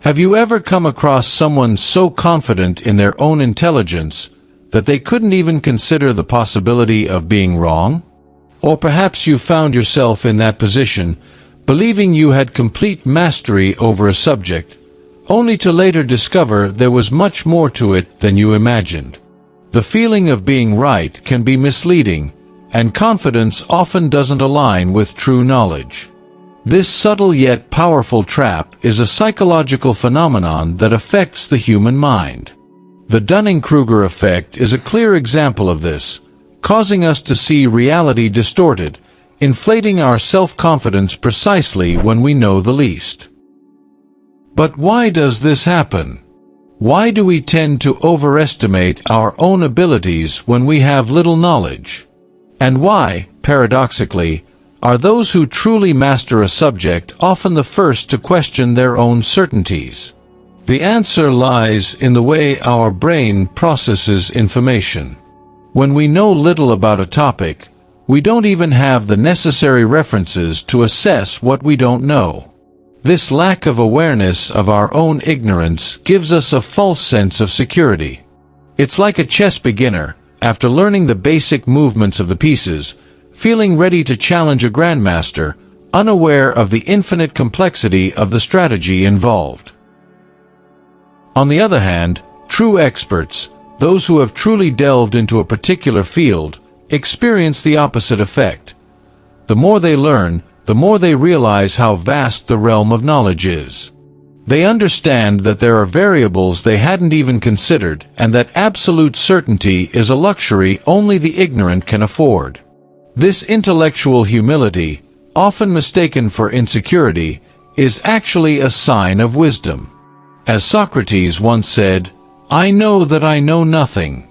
Have you ever come across someone so confident in their own intelligence that they couldn't even consider the possibility of being wrong? Or perhaps you found yourself in that position, believing you had complete mastery over a subject, only to later discover there was much more to it than you imagined. The feeling of being right can be misleading, and confidence often doesn't align with true knowledge. This subtle yet powerful trap is a psychological phenomenon that affects the human mind. The Dunning-Kruger Effect is a clear example of this, causing us to see reality distorted, inflating our self-confidence precisely when we know the least. But why does this happen? Why do we tend to overestimate our own abilities when we have little knowledge? And why, paradoxically, are those who truly master a subject often the first to question their own certainties? The answer lies in the way our brain processes information. When we know little about a topic, we don't even have the necessary references to assess what we don't know. This lack of awareness of our own ignorance gives us a false sense of security. It's like a chess beginner, after learning the basic movements of the pieces, feeling ready to challenge a grandmaster, unaware of the infinite complexity of the strategy involved. On the other hand, true experts, those who have truly delved into a particular field, experience the opposite effect. The more they learn, the more they realize how vast the realm of knowledge is. They understand that there are variables they hadn't even considered, and that absolute certainty is a luxury only the ignorant can afford. This intellectual humility, often mistaken for insecurity, is actually a sign of wisdom. As Socrates once said, "I know that I know nothing."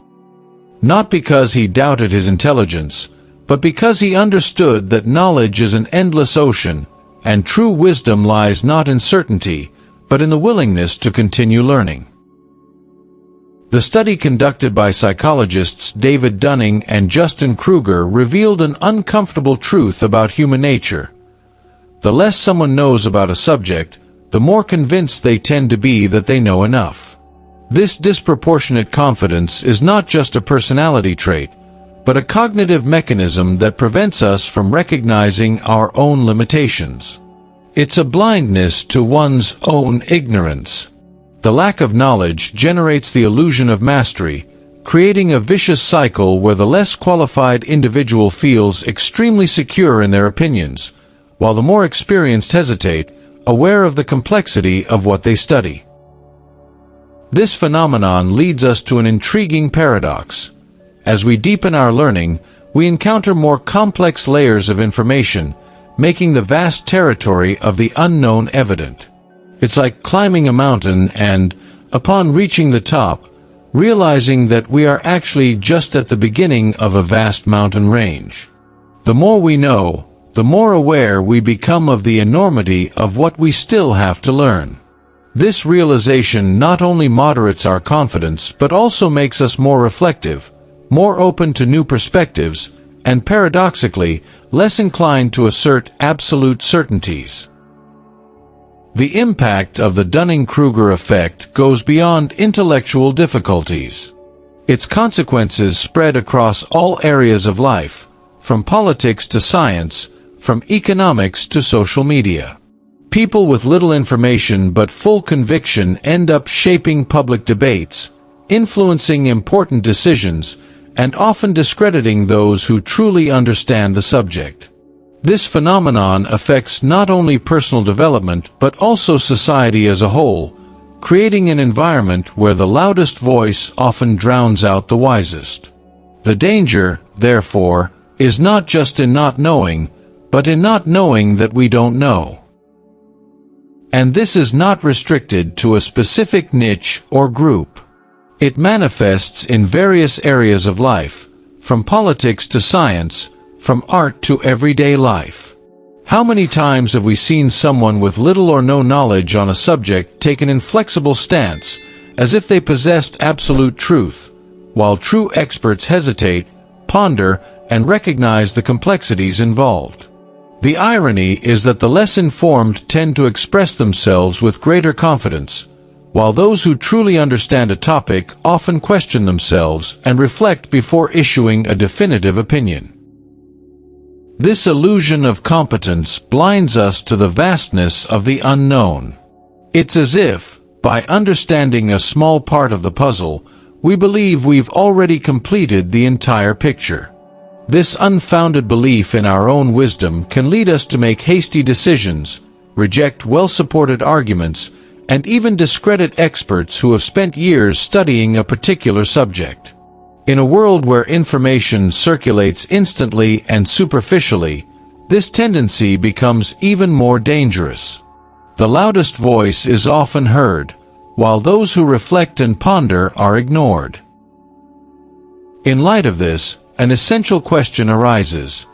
Not because he doubted his intelligence, but because he understood that knowledge is an endless ocean, and true wisdom lies not in certainty, but in the willingness to continue learning. The study conducted by psychologists David Dunning and Justin Kruger revealed an uncomfortable truth about human nature. The less someone knows about a subject, the more convinced they tend to be that they know enough. This disproportionate confidence is not just a personality trait, but a cognitive mechanism that prevents us from recognizing our own limitations. It's a blindness to one's own ignorance. The lack of knowledge generates the illusion of mastery, creating a vicious cycle where the less qualified individual feels extremely secure in their opinions, while the more experienced hesitate, aware of the complexity of what they study. This phenomenon leads us to an intriguing paradox. As we deepen our learning, we encounter more complex layers of information, making the vast territory of the unknown evident. It's like climbing a mountain and, upon reaching the top, realizing that we are actually just at the beginning of a vast mountain range. The more we know, the more aware we become of the enormity of what we still have to learn. This realization not only moderates our confidence but also makes us more reflective, more open to new perspectives, and paradoxically, less inclined to assert absolute certainties. The impact of the Dunning-Kruger effect goes beyond intellectual difficulties. Its consequences spread across all areas of life, from politics to science, from economics to social media. People with little information but full conviction end up shaping public debates, influencing important decisions, and often discrediting those who truly understand the subject. This phenomenon affects not only personal development but also society as a whole, creating an environment where the loudest voice often drowns out the wisest. The danger, therefore, is not just in not knowing, but in not knowing that we don't know. And this is not restricted to a specific niche or group. It manifests in various areas of life, from politics to science, from art to everyday life. How many times have we seen someone with little or no knowledge on a subject take an inflexible stance, as if they possessed absolute truth, while true experts hesitate, ponder, and recognize the complexities involved? The irony is that the less informed tend to express themselves with greater confidence, while those who truly understand a topic often question themselves and reflect before issuing a definitive opinion. This illusion of competence blinds us to the vastness of the unknown. It's as if, by understanding a small part of the puzzle, we believe we've already completed the entire picture. This unfounded belief in our own wisdom can lead us to make hasty decisions, reject well-supported arguments, and even discredit experts who have spent years studying a particular subject. In a world where information circulates instantly and superficially, this tendency becomes even more dangerous. The loudest voice is often heard, while those who reflect and ponder are ignored. In light of this, an essential question arises.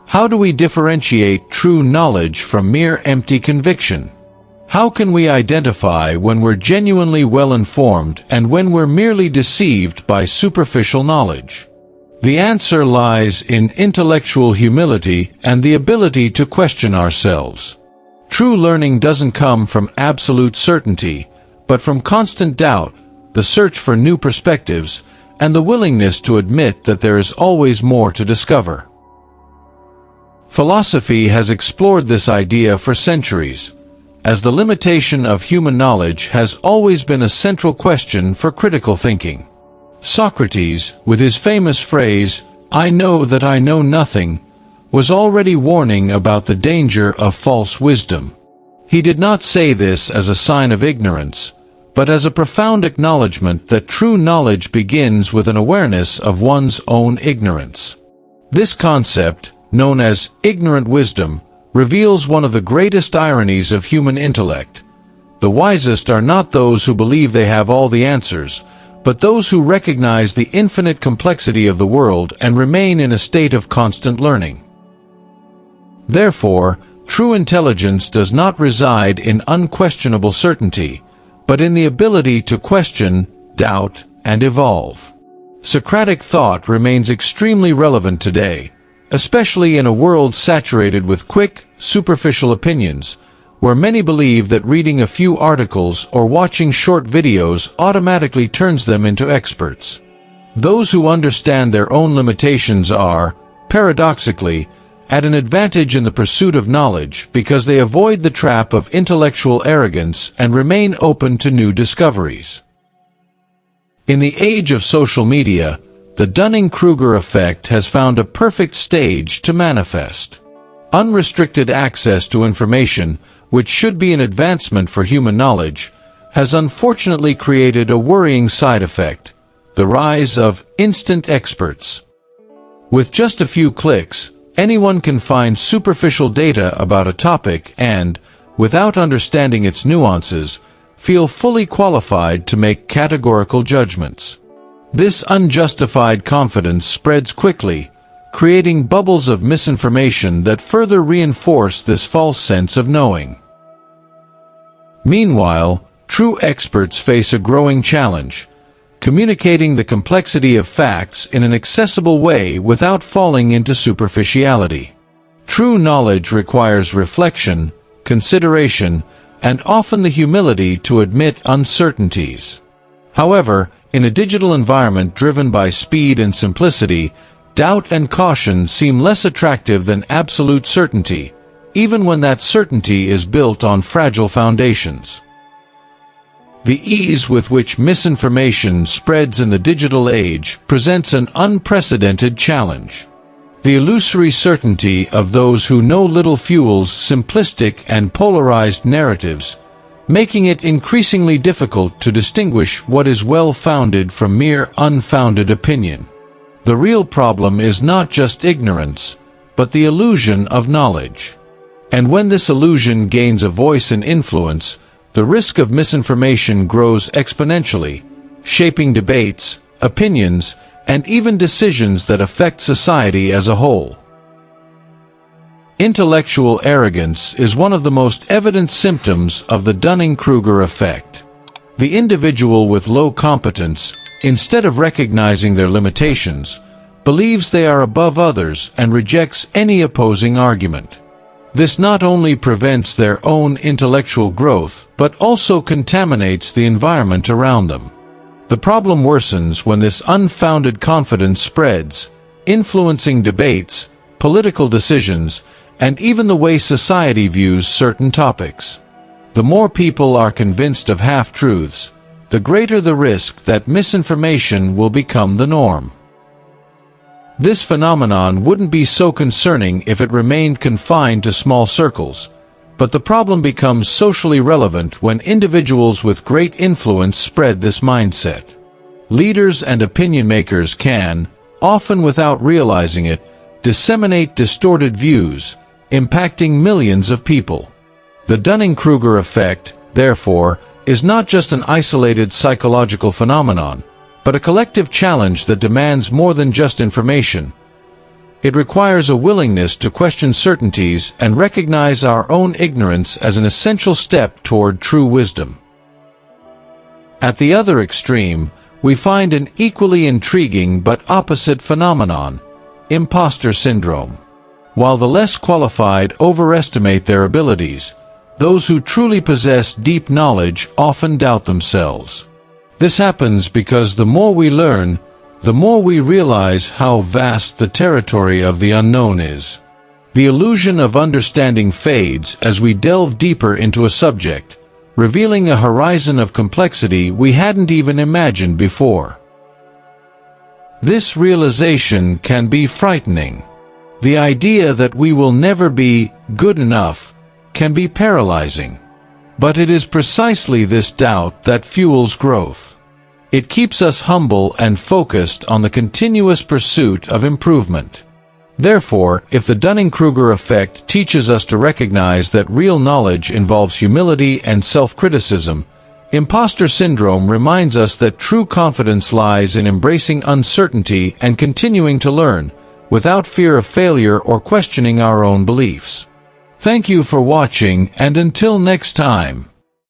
How do we differentiate true knowledge from mere empty conviction? How can we identify when we're genuinely well-informed and when we're merely deceived by superficial knowledge? The answer lies in intellectual humility and the ability to question ourselves. True learning doesn't come from absolute certainty, but from constant doubt, the search for new perspectives, and the willingness to admit that there is always more to discover. Philosophy has explored this idea for centuries, as the limitation of human knowledge has always been a central question for critical thinking. Socrates, with his famous phrase, "I know that I know nothing," was already warning about the danger of false wisdom. He did not say this as a sign of ignorance, but as a profound acknowledgement that true knowledge begins with an awareness of one's own ignorance. This concept, known as ignorant wisdom, reveals one of the greatest ironies of human intellect. The wisest are not those who believe they have all the answers, but those who recognize the infinite complexity of the world and remain in a state of constant learning. Therefore, true intelligence does not reside in unquestionable certainty, but in the ability to question, doubt, and evolve. Socratic thought remains extremely relevant today, especially in a world saturated with quick, superficial opinions, where many believe that reading a few articles or watching short videos automatically turns them into experts. Those who understand their own limitations are, paradoxically, at an advantage in the pursuit of knowledge because they avoid the trap of intellectual arrogance and remain open to new discoveries. In the age of social media, the Dunning-Kruger Effect has found a perfect stage to manifest. Unrestricted access to information, which should be an advancement for human knowledge, has unfortunately created a worrying side effect: the rise of instant experts. With just a few clicks, anyone can find superficial data about a topic and, without understanding its nuances, feel fully qualified to make categorical judgments. This unjustified confidence spreads quickly, creating bubbles of misinformation that further reinforce this false sense of knowing. Meanwhile, true experts face a growing challenge: communicating the complexity of facts in an accessible way without falling into superficiality. True knowledge requires reflection, consideration, and often the humility to admit uncertainties. However, in a digital environment driven by speed and simplicity, doubt and caution seem less attractive than absolute certainty, even when that certainty is built on fragile foundations. The ease with which misinformation spreads in the digital age presents an unprecedented challenge. The illusory certainty of those who know little fuels simplistic and polarized narratives, making it increasingly difficult to distinguish what is well-founded from mere unfounded opinion. The real problem is not just ignorance, but the illusion of knowledge. And when this illusion gains a voice and influence, the risk of misinformation grows exponentially, shaping debates, opinions, and even decisions that affect society as a whole. Intellectual arrogance is one of the most evident symptoms of the Dunning-Kruger effect. The individual with low competence, instead of recognizing their limitations, believes they are above others and rejects any opposing argument. This not only prevents their own intellectual growth, but also contaminates the environment around them. The problem worsens when this unfounded confidence spreads, influencing debates, political decisions, and even the way society views certain topics. The more people are convinced of half-truths, the greater the risk that misinformation will become the norm. This phenomenon wouldn't be so concerning if it remained confined to small circles, but the problem becomes socially relevant when individuals with great influence spread this mindset. Leaders and opinion makers can, often without realizing it, disseminate distorted views, impacting millions of people. The Dunning-Kruger Effect, therefore, is not just an isolated psychological phenomenon, but a collective challenge that demands more than just information. It requires a willingness to question certainties and recognize our own ignorance as an essential step toward true wisdom. At the other extreme, we find an equally intriguing but opposite phenomenon: imposter syndrome. While the less qualified overestimate their abilities, those who truly possess deep knowledge often doubt themselves. This happens because the more we learn, the more we realize how vast the territory of the unknown is. The illusion of understanding fades as we delve deeper into a subject, revealing a horizon of complexity we hadn't even imagined before. This realization can be frightening. The idea that we will never be good enough can be paralyzing. But it is precisely this doubt that fuels growth. It keeps us humble and focused on the continuous pursuit of improvement. Therefore, if the Dunning-Kruger effect teaches us to recognize that real knowledge involves humility and self-criticism, imposter syndrome reminds us that true confidence lies in embracing uncertainty and continuing to learn, without fear of failure or questioning our own beliefs. Thank you for watching, and until next time.